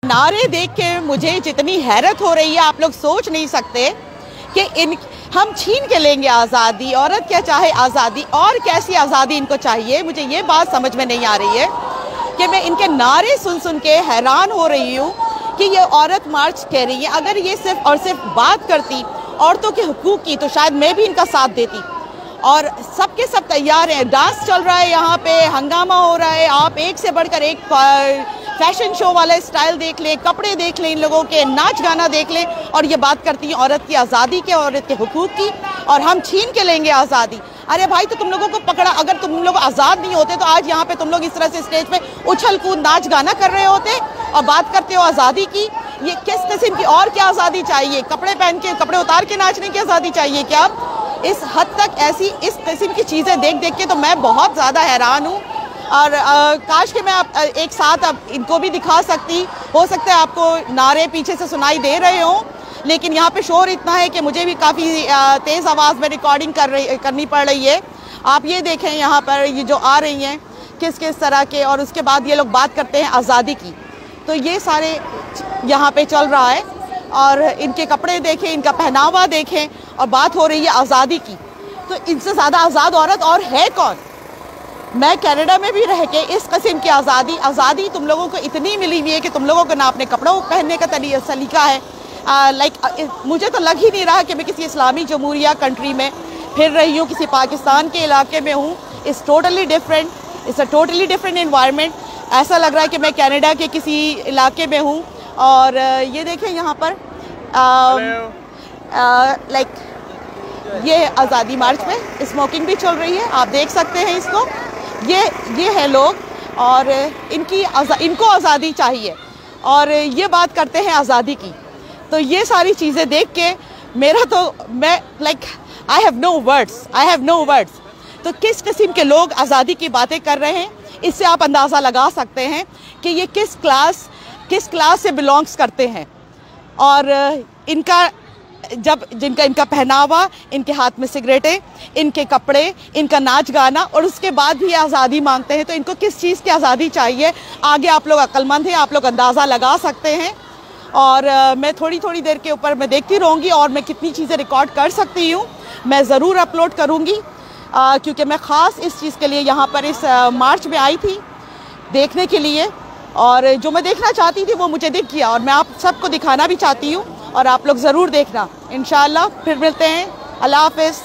नारे देख के मुझे जितनी हैरत हो रही है आप लोग सोच नहीं सकते कि हम छीन के लेंगे आज़ादी। औरत क्या चाहे आज़ादी, और कैसी आज़ादी इनको चाहिए। मुझे ये बात समझ में नहीं आ रही है कि मैं इनके नारे सुन सुन के हैरान हो रही हूँ कि ये औरत मार्च कह रही है। अगर ये सिर्फ और सिर्फ बात करती औरतों के हुकूक की तो शायद मैं भी इनका साथ देती। और सबके सब तैयार हैं, डांस चल रहा है यहाँ पे, हंगामा हो रहा है। आप एक से बढ़कर एक फैशन शो वाला स्टाइल देख लें, कपड़े देख लें, इन लोगों के नाच गाना देख लें, और ये बात करती हैं औरत की आज़ादी के, औरत के हुकूक की, और हम छीन के लेंगे आज़ादी। अरे भाई, तो तुम लोगों को पकड़ा, अगर तुम लोग आज़ाद नहीं होते तो आज यहाँ पे तुम लोग इस तरह से स्टेज पे उछल कूद नाच गाना कर रहे होते और बात करते हो आज़ादी की। ये किस किस्म की और क्या आज़ादी चाहिए? कपड़े पहन के, कपड़े उतार के नाचने की आज़ादी चाहिए क्या? इस हद तक ऐसी इस किस्म की चीज़ें देख देख के तो मैं बहुत ज़्यादा हैरान हूँ। और काश कि मैं एक साथ अब इनको भी दिखा सकती। हो सकता है आपको नारे पीछे से सुनाई दे रहे हों, लेकिन यहाँ पे शोर इतना है कि मुझे भी काफ़ी तेज़ आवाज़ में रिकॉर्डिंग करनी पड़ रही है। आप ये देखें यहाँ पर ये जो आ रही हैं किस किस तरह के, और उसके बाद ये लोग बात करते हैं आज़ादी की। तो ये सारे यहाँ पे चल रहा है, और इनके कपड़े देखें, इनका पहनावा देखें, और बात हो रही है आज़ादी की। तो इनसे ज़्यादा आज़ाद औरत और है कौन? मैं कनाडा में भी रह के इस किस्म की आज़ादी तुम लोगों को इतनी मिली हुई है कि तुम लोगों को ना अपने कपड़ों पहनने का सलीका है। मुझे तो लग ही नहीं रहा कि मैं किसी इस्लामी जमहूरिया कंट्री में फिर रही हूँ, किसी पाकिस्तान के इलाके में हूँ। It's totally different, it's a totally different environment. ऐसा लग रहा है कि मैं कनाडा के किसी इलाके में हूँ। और ये देखें यहाँ पर ये आज़ादी मार्च में स्मोकिंग भी चल रही है, आप देख सकते हैं इसको। ये है लोग, और इनको आज़ादी चाहिए, और ये बात करते हैं आज़ादी की। तो ये सारी चीज़ें देख के मेरा तो मैं आई हैव नो वर्ड्स। तो किस किस्म के लोग आज़ादी की बातें कर रहे हैं, इससे आप अंदाज़ा लगा सकते हैं कि ये किस क्लास से बिलोंग्स करते हैं। और इनका पहनावा, इनके हाथ में सिगरेटें, इनके कपड़े, इनका नाच गाना, और उसके बाद भी आज़ादी मांगते हैं। तो इनको किस चीज़ की आज़ादी चाहिए? आगे आप लोग अक्लमंद हैं, आप लोग अंदाज़ा लगा सकते हैं। और मैं थोड़ी देर के ऊपर मैं देखती रहूँगी, और मैं कितनी चीज़ें रिकॉर्ड कर सकती हूँ मैं ज़रूर अपलोड करूँगी, क्योंकि मैं ख़ास इस चीज़ के लिए यहाँ पर इस मार्च में आई थी देखने के लिए। और जो मैं देखना चाहती थी वो मुझे दिख गया, और मैं आप सबको दिखाना भी चाहती हूँ, और आप लोग ज़रूर देखना। इंशाअल्लाह फिर मिलते हैं। अल्लाह हाफ़िज़।